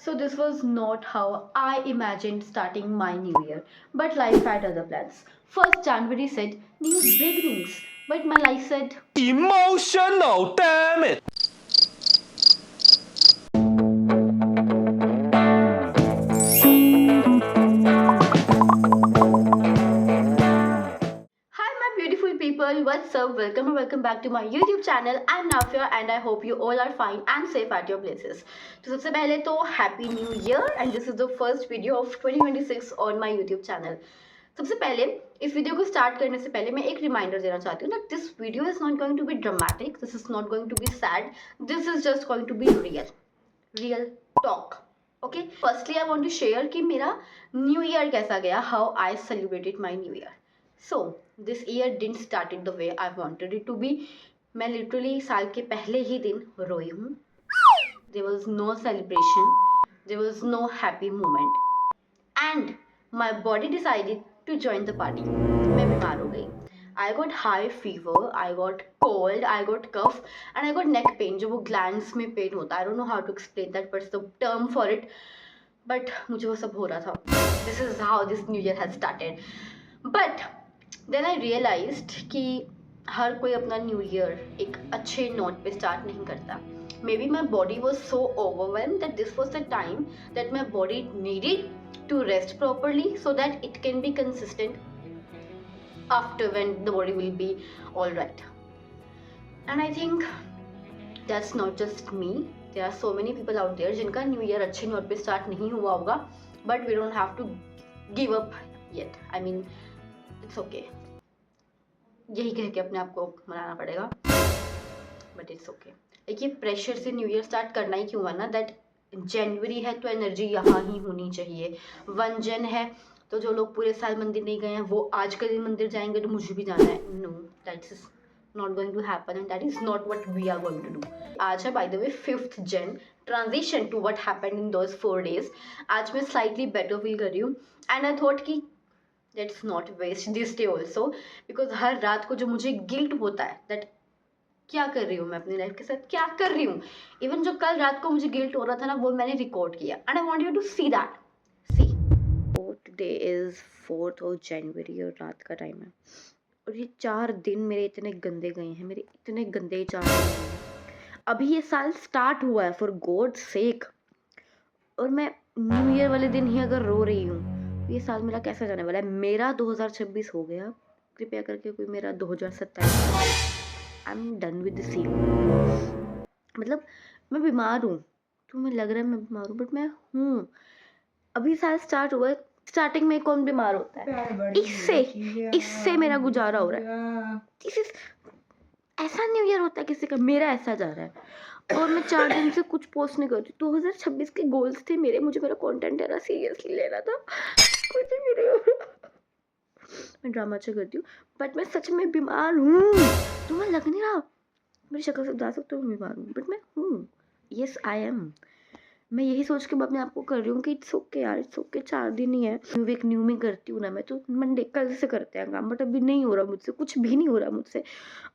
So this was not how I imagined starting my new year. But life had other plans. First January said new beginnings. But my life said Emotional, damn it! hi my beautiful people, what's up? Welcome and welcome back to my YouTube channel. I'm Nafia and I hope you all are fine and safe at your places. तो सबसे पहले तो Happy New Year and this is the first video of 2026 on my YouTube channel. सबसे पहले इस video को start करने से पहले मैं एक रिमाइंडर देना चाहती हूँ that this video is not going to be dramatic, this is not going to be sad, this is just going to be real talk. Okay, firstly I want to share कि मेरा new year कैसा गया, how I celebrated my new year. So this year didn't started the way I wanted it to be. मैं literally साल के पहले ही दिन रोई हूँ. There was no celebration, there was no happy moment and my body decided to join the party. मैं बीमार हो गई. I got high fever, I got cold, I got cough and I got neck pain. जो वो glands में pain होता है. I don't know how to explain that, but the term for it. But मुझे वो सब हो रहा था. This is how this new year has started. But then I realized कि हर कोई अपना न्यू ईयर एक अच्छे नोट पे स्टार्ट नहीं करता. Maybe my body was so overwhelmed that this was the time that my body needed to rest properly so that it can be consistent after when the body will be all right. And I think that's not just me. There are so many people out there जिनका new year अच्छे note पे start नहीं हुआ होगा, but we don't have to give up yet. I mean, it's okay. यही कह के अपने आप को मनाना पड़ेगा, बट इट्स ओके. एक ये प्रेशर से न्यू ईयर स्टार्ट करना ही क्यों है ना, दैट जनवरी है तो एनर्जी यहाँ ही होनी चाहिए. 1 जन है तो जो लोग पूरे साल मंदिर नहीं गए हैं वो आज के दिन मंदिर जाएंगे तो मुझे भी जाना है. No, that's is not going to happen and that is not what we are going to do. आज है by the way 5th Jan, transition to what happened in those 4 days. आज मैं स्लाइटली बेटर फील कर रही हूँ and I thought कि let's not waste this day also, because हर रात को जो मुझे गिल्ट होता है दैट क्या कर रही हूँ मैं अपनी लाइफ के साथ, क्या कर रही हूँ. इवन जो कल रात को मुझे गिल्ट हो रहा था ना, वो मैंने रिकॉर्ड किया and I want you to see that. See, today is 4th of January और रात का टाइम है और ये 4 दिन मेरे इतने गंदे गए हैं, मेरे इतने गंदे 4 दिन हैं. अभी ये साल स्टार्ट हुआ है फॉर गॉड सेक और मैं न्यू ईयर वाले दिन ही अगर रो रही हूँ तो ये साल मेरा कैसा जाने वाला है. मेरा 2026 हो गया, कृपया करके कोई मेरा 2027. I am done with this year. मतलब मैं बीमार हूँ, तुम्हें लग रहा है मैं बीमार हूँ, बट मैं हूँ. अभी साल स्टार्ट हुआ है, स्टार्टिंग में कौन बीमार होता है, इससे मेरा गुजारा हो रहा है. ऐसा न्यू ईयर होता है किसी का, मेरा ऐसा जा रहा है और मैं 4 दिन से कुछ पोस्ट नहीं करती. 2026 के गोल्स थे मेरे, मुझे मेरा कंटेंट है ना सीरियसली लेना था. कुछ भी नहीं हो रहा. मैं ड्रामा अच्छा करती हूँ बट मैं सच में बीमार हूँ. तुम्हें लग नहीं रहा, मेरी शक्ल से बता सकते हो मैं बीमार हूँ, बट मैं हूँ. Yes I am. मैं यही सोच के अपने आप को कर रही हूँ कि इट्स ओके यार, इट्स ओके. 4 दिन ही है. न्यू में करती हूँ ना मैं, तो मंडे कल से करते हैं काम, बट अभी नहीं हो रहा मुझसे, कुछ भी नहीं हो रहा मुझसे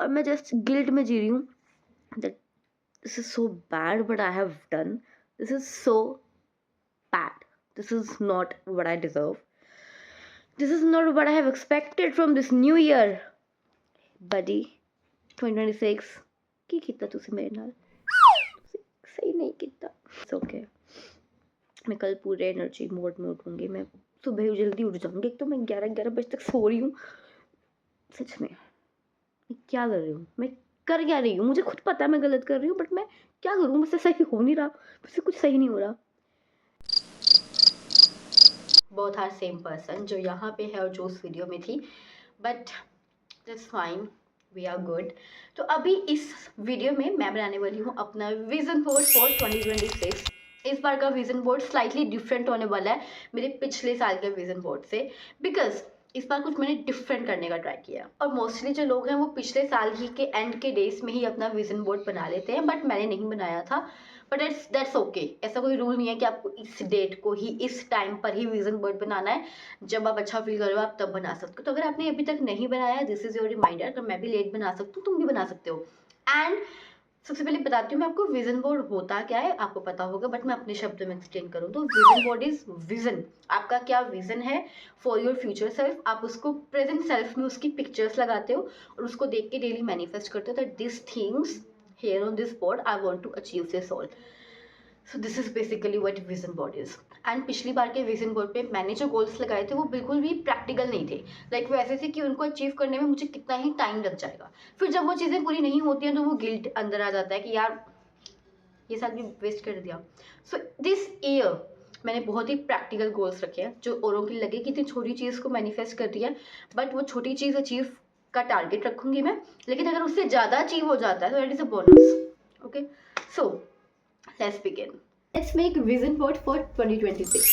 और मैं जस्ट गिल्ट में जी रही हूँ that this is so bad what I have done. This is so bad. This is not what I deserve. This is not what I have expected from this new year. Buddy, 2026 ਕੀ ਕੀਤਾ ਤੁਸੀਂ ਮੇਰੇ ਨਾਲ, सही नहीं ਕੀਤਾ. It's okay. मैं कल पूरे एनर्जी मोड में उठूँगी. मैं सुबह जल्दी उठ जाऊँगी. एक तो मैं 11 बजे तक सो रही हूँ. सच में मैं क्या कर रही हूँ, मैं कर क्या रही हूँ, मुझे खुद पता है मैं गलत कर रही हूँ, बट मैं क्या करूँ, मुझसे सही हो नहीं रहा, मुझसे कुछ सही नहीं हो रहा. बोथ आर सेम पर्सन, जो यहाँ पे है और जो उस वीडियो में थी, but that's fine, we are good. तो अभी इस वीडियो में मैं बनाने वाली हूँ अपना विजन बोर्ड फॉर 2026. इस बार का विजन बोर्ड स्लाइटली डिफरेंट होने वाला है मेरे पिछले साल के विजन बोर्ड से, बिकॉज इस बार कुछ मैंने डिफरेंट करने का ट्राई किया. और मोस्टली जो लोग हैं वो पिछले साल ही के एंड के डेज में ही अपना विजन बोर्ड बना लेते हैं, बट मैंने नहीं बनाया था. But that's okay. ऐसा कोई रूल नहीं है कि आपको इस डेट को ही, इस टाइम पर ही विजन बोर्ड बनाना है. जब आप अच्छा फील करो आप तब बना सकते हो. तो अगर आपने अभी तक नहीं बनाया, दिस इज योर रिमाइंडर. तो मैं भी लेट बना सकती हूँ, तुम भी बना सकते हो. एंड सबसे पहले बताती हूँ मैं आपको विजन बोर्ड होता क्या है, आपको पता होगा बट मैं अपने शब्दों में एक्सप्लेन करूँ तो विजन बोर्ड इज विजन। आपका क्या विजन है फॉर योर फ्यूचर सेल्फ, आप उसको प्रेजेंट सेल्फ में उसकी पिक्चर्स लगाते हो और उसको देख के डेली मैनिफेस्ट करते हो that this things here on this board I want to achieve this all. So this is basically what vision board is. And पिछली बार के विजन बोर्ड पे मैंने जो गोल्स लगाए थे वो बिल्कुल भी प्रैक्टिकल नहीं थे। लाइक वो ऐसे थे कि उनको अचीव करने में मुझे कितना ही टाइम लग जाएगा, फिर जब वो चीज़ें पूरी नहीं होती हैं तो वो गिल्ट अंदर आ जाता है कि यार ये साल भी वेस्ट कर दिया। सो दिस ईयर मैंने बहुत ही प्रैक्टिकल गोल्स रखे हैं जो औरों के लगे कि इतनी छोटी चीज़ को मैनिफेस्ट कर दिया, बट वो छोटी चीज़ अचीव का टारगेट रखूंगी मैं, लेकिन अगर उससे ज़्यादा अचीव हो जाता है तो that is a bonus. Okay, so let's begin. Let's make vision board for 2026।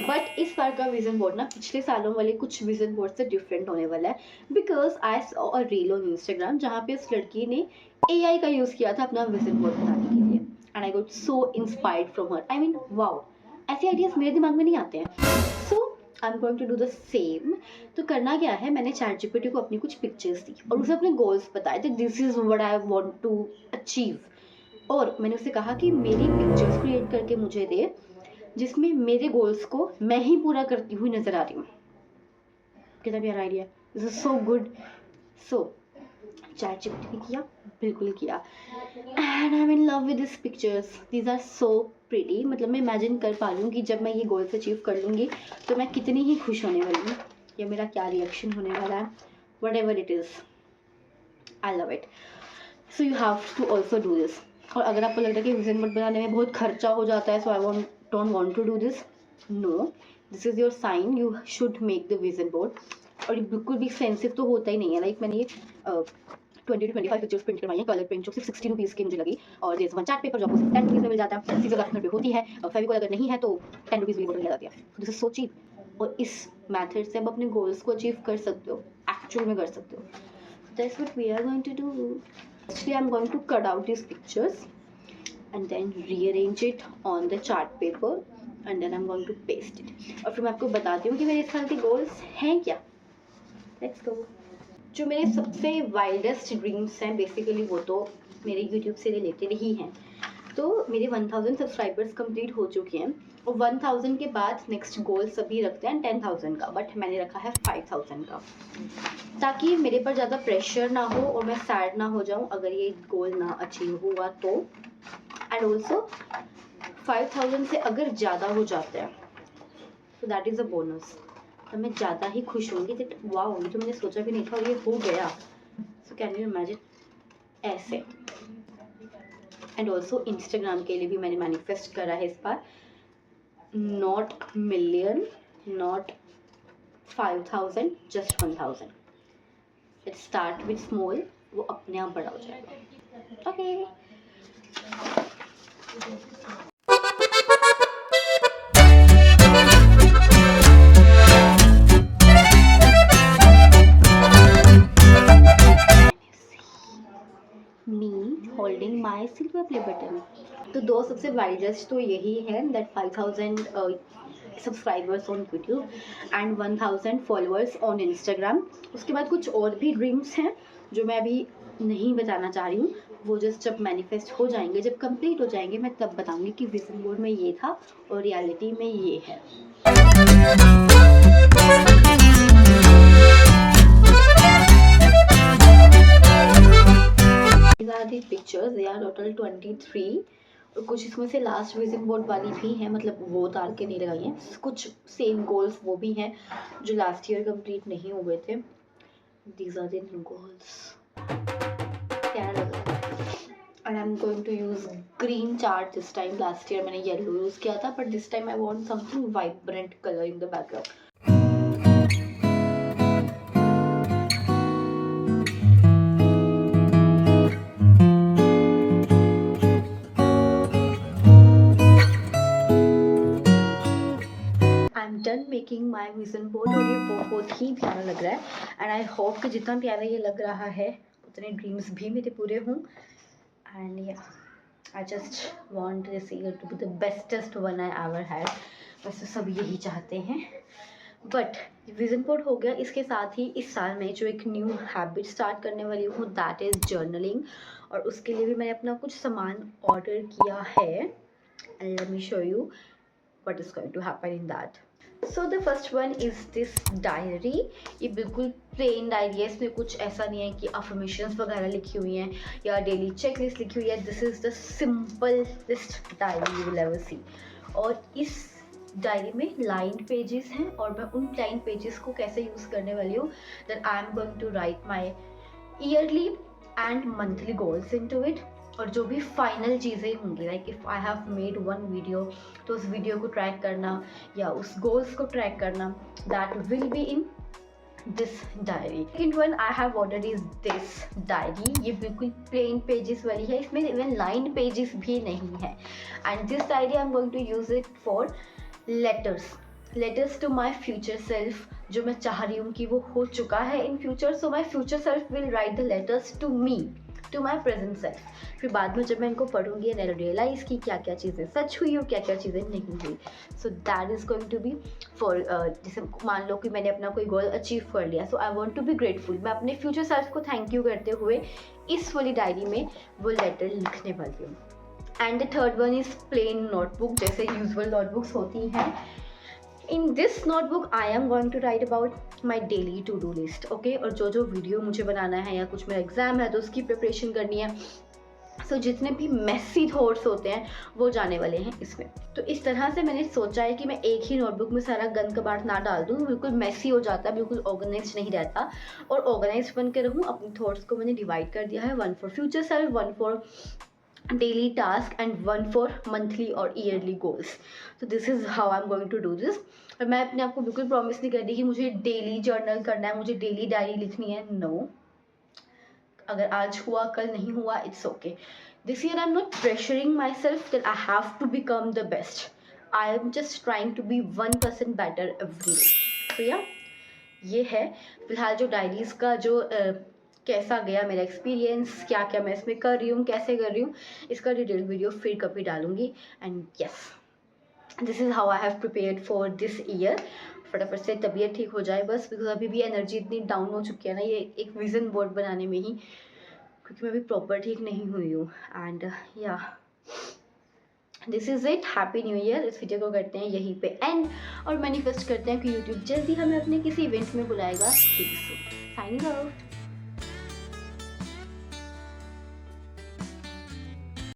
But इस बार का विजन बोर्ड ना पिछले सालों वाले कुछ विजन बोर्ड से डिफरेंट होने वाला है, because I saw a reel on Instagram जहाँ पे उस लड़की ने AI का यूज़ किया था अपना विजन बोर्ड बनाने के लिए, and I got so inspired from her. I mean wow, ऐसे आइडियाज मेरे दिमाग में नहीं आते हैं। So I am going to do the same. तो करना क्या है, मैंने ChatGPT को अपनी कुछ पिक्चर्स दी और उसे अपने गोल्स बताए थे, this is what I want to achieve. और मैंने उससे कहा कि मेरी पिक्चर्स क्रिएट करके मुझे दे जिसमें मेरे गोल्स को मैं ही पूरा करती हुई नजर आ रही हूँ। कितना प्यारा idea, this is so good. So ChatGPT ने किया, बिल्कुल किया, and I am in love with this pictures, these are so pretty. मतलब मैं इमेजिन कर पा रही हूँ कि जब मैं ये गोल्स अचीव कर लूँगी तो मैं कितनी ही खुश होने वाली हूँ या मेरा क्या रिएक्शन होने वाला है, whatever it is, I love it. So you have to also do this. और अगर आपको लग रहा है कि विजन बोर्ड बनाने में बहुत खर्चा हो जाता है, so I don't want to do this, no, this is your sign, you should make the vision board. और ये बिल्कुल भी एक्सपेंसिव तो होता ही नहीं है। लाइक मैंने ये 20 to 25 पिक्चर्स प्रिंट करवाई है, कलर प्रिंट जो सिर्फ 60 रुपीज़ की मुझे लगी, और जैसे वन चार्ट पेपर जो आपको सिर्फ 10 रुपीज़ में मिल जाता है, सीजर 10 रुपये होती है, और फेविकॉल अगर नहीं है तो 10 रुपीज़ की बोतल मिल जाती है। दिस इज सो चीप, और इस मैथड से आप अपने गोल्स को अचीव कर सकते हो, एक्चुअल में कर सकते हो। That's what we are going to do. Actually, I'm going to cut out these pictures and then rearrange it on the chart paper and then I'm going to paste it. और फिर मैं आपको बताती हूँ कि मेरे इस साल के गोल्स हैं क्या। Let's go. जो मेरे सबसे वाइल्डेस्ट ड्रीम्स हैं बेसिकली वो तो मेरे यूट्यूब से रिलेटेड ही हैं। तो मेरे 1000 सब्सक्राइबर्स कंप्लीट हो चुके हैं और 1000 के बाद नेक्स्ट गोल सभी रखते हैं 10,000 का, बट मैंने रखा है 5000 का, ताकि मेरे पर ज़्यादा प्रेशर ना हो और मैं सैड ना हो जाऊं अगर ये गोल ना अचीव हुआ तो। एंड ऑल्सो 5000 से अगर ज़्यादा हो जाता है तो दैट इज़ अ बोनस, तो मैं ज़्यादा ही खुश होंगी दैट वाओ ये तो मैंने सोचा भी नहीं था और ये हो गया। सो कैन यू इमेजिन, ऐसे। एंड ऑल्सो इंस्टाग्राम के लिए भी मैंने मैनिफेस्ट करा है इस बार, not million, not 5000, just 1000। Let's start with small, वो अपने आप बड़ा हो जाएगा। Okay me holding my silver play button. तो दो सबसे वाइडेस्ट तो यही है that 5000 subscribers on YouTube and 1000 followers on Instagram. उसके बाद कुछ और भी ड्रीम्स हैं जो मैं अभी नहीं बताना चाह रही हूँ, वो जस्ट जब मैनिफेस्ट हो जाएंगे, जब कंप्लीट हो जाएंगे, मैं तब बताऊंगी कि विजन बोर्ड में ये था और रियलिटी में ये है। पिक्चर्स दे आर टोटल 23 और कुछ इसमें से लास्ट विजन बोर्ड वाली भी हैं, मतलब वो उतार के नहीं लगाई हैं, कुछ सेम गोल्स वो भी हैं जो लास्ट ईयर कंप्लीट नहीं हुए थे। These are the new goals. क्या लग रहा है, and I am going to use green chart this time. Last year मैंने येलो यूज किया था, but this time I want something vibrant colour in the background. Done making my vision board और ये बहुत ही प्यारा लग रहा है एंड आई होप कि जितना प्यारा ये लग रहा है उतने ड्रीम्स भी मेरे पूरे हों। एंड या I just want this year to be the bestest one I ever had. वैसे सब यही चाहते हैं, बट विजन बोर्ड हो गया। इसके साथ ही इस साल में जो एक न्यू हैबिट स्टार्ट करने वाली हूँ दैट इज़ जर्नलिंग। और उसके लिए भी मैंने अपना कुछ सामान ऑर्डर किया है and let me show you what is going to happen in that. So the first one is this diary. ये बिल्कुल प्लेन डायरी है, इसमें कुछ ऐसा नहीं है कि अफर्मेशंस वगैरह लिखी हुई हैं या डेली चेक लिस्ट लिखी हुई है. This is the simplest diary you will ever see. और इस डायरी में लाइन पेजेस हैं और मैं उन लाइन पेजेस को कैसे यूज़ करने वाली हूँ, that I am going to write my yearly and monthly goals into it. और जो भी फाइनल चीज़ें होंगी, like if I have made one video, तो उस वीडियो को ट्रैक करना या उस गोल्स को ट्रैक करना, that will be in this diary. Second one I have order is this diary. ये बिल्कुल प्लेन पेजेस वाली है, इसमें इवन लाइन पेजेस भी नहीं है. And this diary I am going to use it for letters to my future self. जो मैं चाह रही हूँ कि वो हो चुका है in future, so my future self will write the letters to me, to my present self. फिर बाद में जब मैं इनको पढ़ूंगी एंड आई रियलाइज़ कि क्या क्या चीज़ें सच हुई और क्या क्या चीज़ें नहीं हुई. So that is going to be for, जैसे मान लो कि मैंने अपना कोई गोल अचीव कर लिया, so I want to be grateful. मैं अपने फ्यूचर सेल्फ को थैंक यू करते हुए इस वाली डायरी में वो लेटर लिखने वाली हूँ. And the third one is plain notebook, जैसे यूजुअल नोटबुक्स होती हैं. In this notebook I am going to write about my daily to do list. Okay, और जो जो वीडियो मुझे बनाना है या कुछ मेरा एग्ज़ाम है तो उसकी प्रिपरेशन करनी है. सो जितने भी मेसी थॉट्स होते हैं वो जाने वाले हैं इसमें. तो इस तरह से मैंने सोचा है कि मैं एक ही नोटबुक में सारा गंद कबाड़ ना डाल दूँ, बिल्कुल मेसी हो जाता है, बिल्कुल ऑर्गेनाइज नहीं रहता. और ऑर्गेनाइज बन के रहूँ. अपनी थॉट्स को मैंने डिवाइड कर दिया है, one for future self, one for daily task and one for monthly और ईयरली गोल्स. तो this is how I am going to do this. और मैं अपने आप को बिल्कुल प्रॉमिस नहीं कर रही कि मुझे डेली जर्नल करना है, मुझे डेली डायरी लिखनी है. नो, अगर आज हुआ कल नहीं हुआ, it's okay. This year I am not pressuring myself that I have to become the best. I am just trying to be 1% better every day. तो या ये है फिलहाल जो डायरीज़ का जो कैसा गया मेरा एक्सपीरियंस, क्या क्या मैं इसमें कर रही हूँ, कैसे कर रही हूँ, इसका डिटेल वीडियो फिर कभी डालूंगी. And yes, this is how I have prepared for this year. फटाफट से तबीयत ठीक हो जाए बस, बिकॉज अभी भी एनर्जी इतनी डाउन हो चुकी है ना ये एक विज़न बोर्ड बनाने में ही, क्योंकि मैं अभी प्रॉपर ठीक नहीं हुई हूँ. एंड या this is it. Happy new year. इस वीडियो को करते हैं यहीं पे एंड और मैनिफेस्ट करते हैं कि यूट्यूब जल्दी हमें अपने किसी इवेंट में बुलाएगा. Signing out.